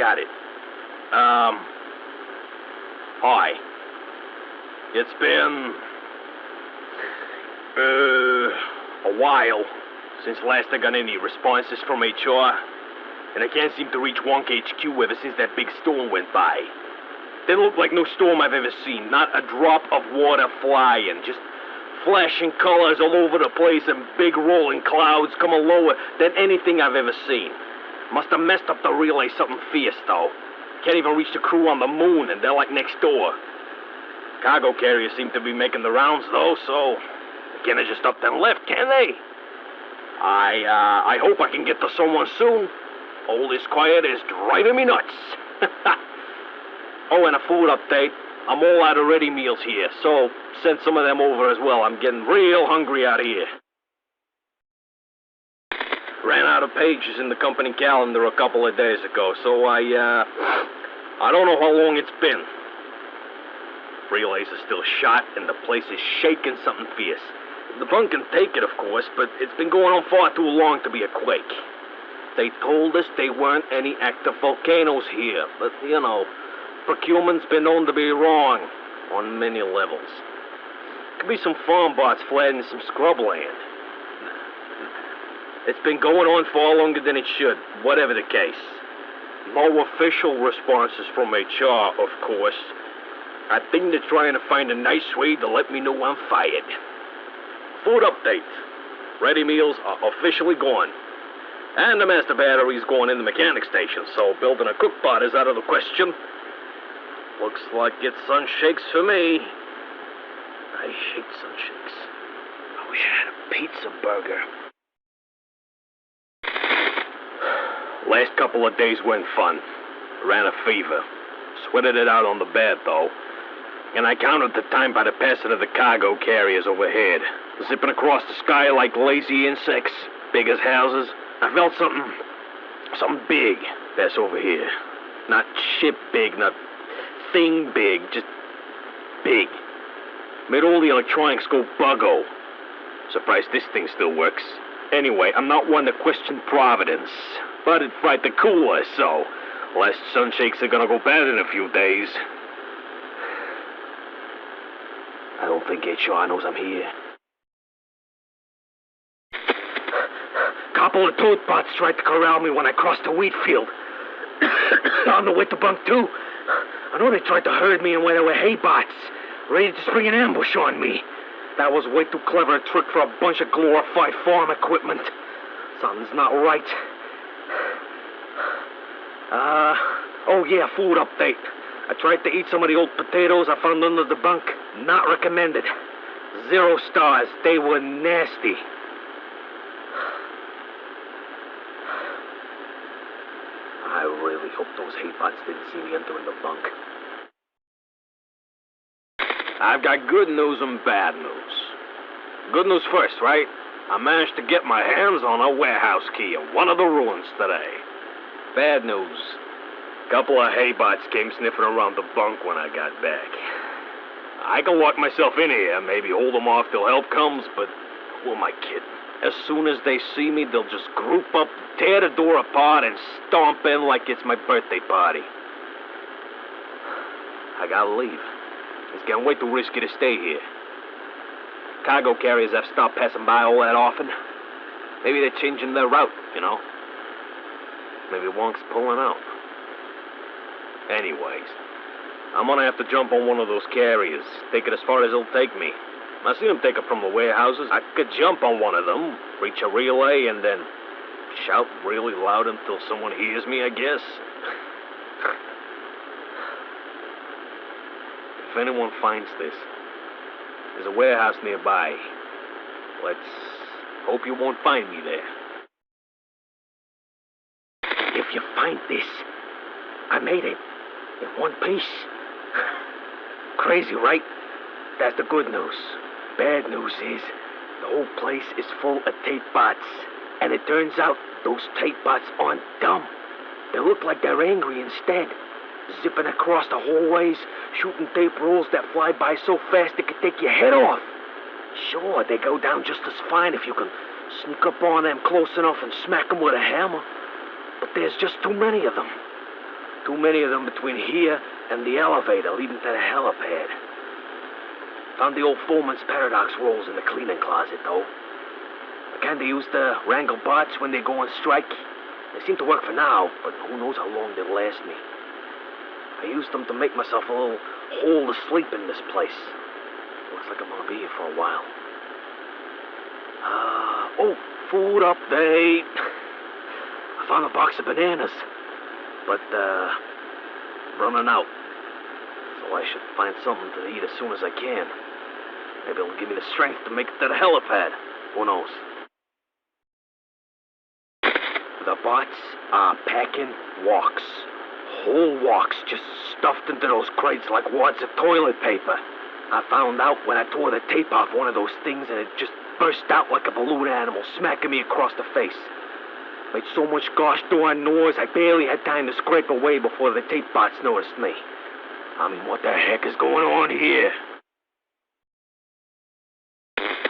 got it. Hi. It's been... a while since last I got any responses from HR. And I can't seem to reach Wonk HQ ever since that big storm went by. Didn't look like no storm I've ever seen. Not a drop of water flying. Just flashing colors all over the place and big rolling clouds coming lower than anything I've ever seen. Must have messed up the relay something fierce, though. Can't even reach the crew on the moon, and they're like next door. Cargo carriers seem to be making the rounds, though, so they can't have just up and left, can they? I hope I can get to someone soon. All this quiet is driving me nuts. Oh, and a food update. I'm all out of ready meals here, so send some of them over as well. I'm getting real hungry out here. Ran out of pages in the company calendar a couple of days ago, so I don't know how long it's been. Relays are still shot, and the place is shaking something fierce. The bunk can take it, of course, but it's been going on far too long to be a quake. They told us there weren't any active volcanoes here, but, you know, procurement's been known to be wrong on many levels. Could be some farm bots flattening some scrub land. It's been going on far longer than it should, whatever the case. No official responses from HR, of course. I think they're trying to find a nice way to let me know I'm fired. Food update. Ready meals are officially gone. And the master battery's going in the mechanic station, so building a cook pot is out of the question. Looks like it's sun shakes for me. I hate sun shakes. I wish I had a pizza burger. Last couple of days went fun. Ran a fever. Sweated it out on the bed, though. And I counted the time by the passing of the cargo carriers overhead. Zipping across the sky like lazy insects. Big as houses. I felt something big pass over here. Not ship big, not thing big, just big. Made all the electronics go buggo. Surprised this thing still works. Anyway, I'm not one to question Providence, but it fried the cooler, so last sun shakes are gonna go bad in a few days. I don't think HR knows I'm here. Couple of toad bots tried to corral me when I crossed the wheat field. On the way to bunk 2. I know they tried to herd me in where there were hay bots, ready to spring an ambush on me. That was way too clever a trick for a bunch of glorified farm equipment. Something's not right. Oh yeah, food update. I tried to eat some of the old potatoes I found under the bunk. Not recommended. 0 stars. They were nasty. I really hope those hate bots didn't see me entering the bunk. I've got good news and bad news. Good news first, right? I managed to get my hands on a warehouse key in one of the ruins today. Bad news. Couple of hay bots came sniffing around the bunk when I got back. I can lock myself in here, maybe hold them off till help comes, but who am I kidding? As soon as they see me, they'll just group up, tear the door apart, and stomp in like it's my birthday party. I gotta leave. It's getting way too risky to stay here. Cargo carriers have stopped passing by all that often. Maybe they're changing their route, you know? Maybe Wonk's pulling out. Anyways, I'm gonna have to jump on one of those carriers, take it as far as it'll take me. I see them take it from the warehouses. I could jump on one of them, reach a relay, and then shout really loud until someone hears me, I guess. If anyone finds this, there's a warehouse nearby. Let's hope you won't find me there. If you find this, I made it in one piece. Crazy, right? That's the good news. Bad news is, the whole place is full of tape bots. And it turns out those tape bots aren't dumb. They look like they're angry instead. Zipping across the hallways, shooting tape rolls that fly by so fast they could take your head off. Sure, they go down just as fine if you can sneak up on them close enough and smack them with a hammer. But there's just too many of them. Too many of them between here and the elevator leading to the helipad. Found the old foreman's paradox rolls in the cleaning closet, though. The kind they used to wrangle bots when they go on strike. They seem to work for now, but who knows how long they'll last me. I used them to make myself a little hole to sleep in this place. Looks like I'm gonna be here for a while. Food update. I found a box of bananas, but running out. So I should find something to eat as soon as I can. Maybe it'll give me the strength to make it to the helipad. Who knows? The bots are packing walks. Whole walks just stuffed into those crates like wads of toilet paper. I found out when I tore the tape off one of those things and it just burst out like a balloon animal, smacking me across the face. Made so much gosh darn noise, I barely had time to scrape away before the tape bots noticed me. I mean, what the heck is going on here?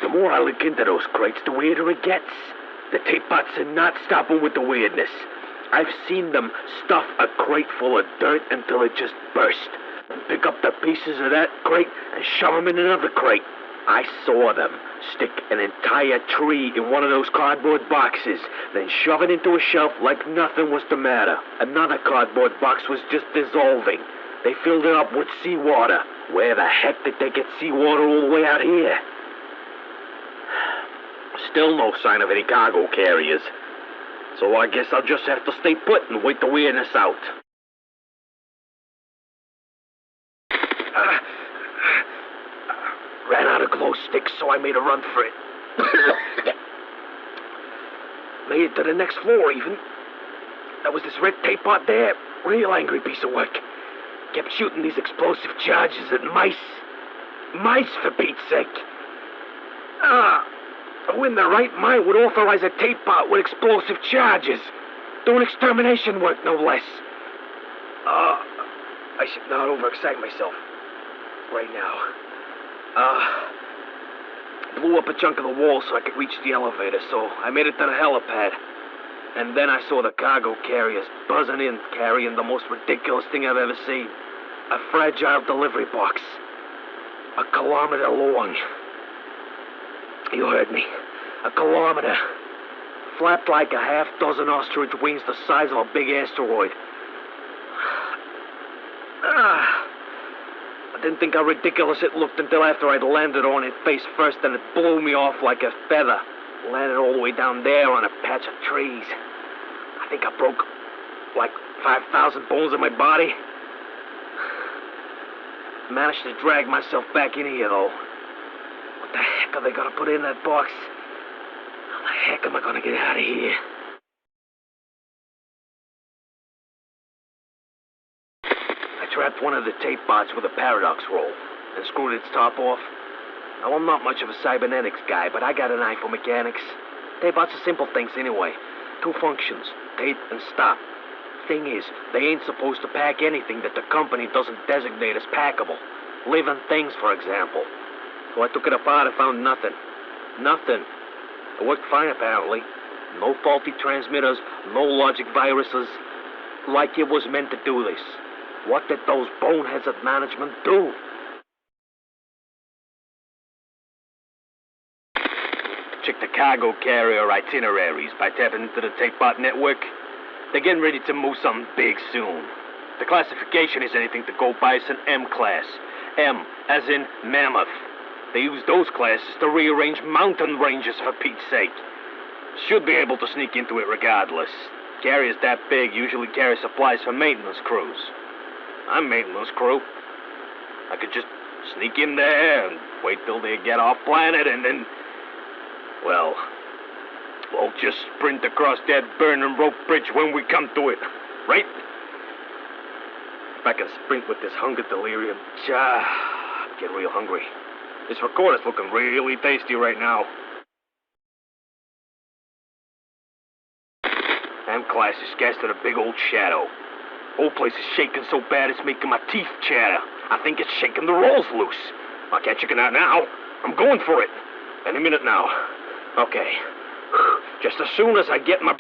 The more I look into those crates, the weirder it gets. The tape bots are not stopping with the weirdness. I've seen them stuff a crate full of dirt until it just burst. Pick up the pieces of that crate and shove them in another crate. I saw them stick an entire tree in one of those cardboard boxes, then shove it into a shelf like nothing was the matter. Another cardboard box was just dissolving. They filled it up with seawater. Where the heck did they get seawater all the way out here? Still no sign of any cargo carriers. So I guess I'll just have to stay put and wait the weirdness out. Ran out of glow sticks, so I made a run for it. Made it to the next floor, even. There was this red tape out there. Real angry piece of work. Kept shooting these explosive charges at mice. Mice, for Pete's sake. Who in their right mind would authorize a tape bot with explosive charges? Doing extermination work, no less. I should not overexcite myself. Right now. Blew up a chunk of the wall so I could reach the elevator, so I made it to the helipad. And then I saw the cargo carriers buzzing in, carrying the most ridiculous thing I've ever seen. A fragile delivery box. 1 kilometer long. You heard me. 1 kilometer. Flapped like a half dozen ostrich wings the size of a big asteroid. I didn't think how ridiculous it looked until after I'd landed on it face first and it blew me off like a feather. Landed all the way down there on a patch of trees. I think I broke like 5,000 bones in my body. Managed to drag myself back in here, though. What the heck are they gonna put in that box? How the heck am I gonna get out of here? I trapped one of the tape bots with a paradox roll and screwed its top off. Now, I'm not much of a cybernetics guy, but I got an eye for mechanics. Tape bots are simple things anyway. 2 functions, tape and stop. Thing is, they ain't supposed to pack anything that the company doesn't designate as packable. Living things, for example. So I took it apart and found nothing. Nothing. It worked fine, apparently. No faulty transmitters, no logic viruses. Like it was meant to do this. What did those boneheads at management do? Check the cargo carrier itineraries by tapping into the tape bot network. They're getting ready to move something big soon. The classification is anything to go by as an M class. M as in mammoth. They use those classes to rearrange mountain ranges, for Pete's sake. Should be able to sneak into it regardless. Carriers that big usually carry supplies for maintenance crews. I'm maintenance crew. I could just sneak in there and wait till they get off planet and then... Well, we'll just sprint across that burning rope bridge when we come to it, right? If I can sprint with this hunger delirium, I'm getting real hungry. This recorder's looking really tasty right now. M-class is casting a big old shadow. Whole place is shaking so bad it's making my teeth chatter. I think it's shaking the rolls loose. I can't chicken out now. I'm going for it. Any minute now. Okay. Just as soon as I get my...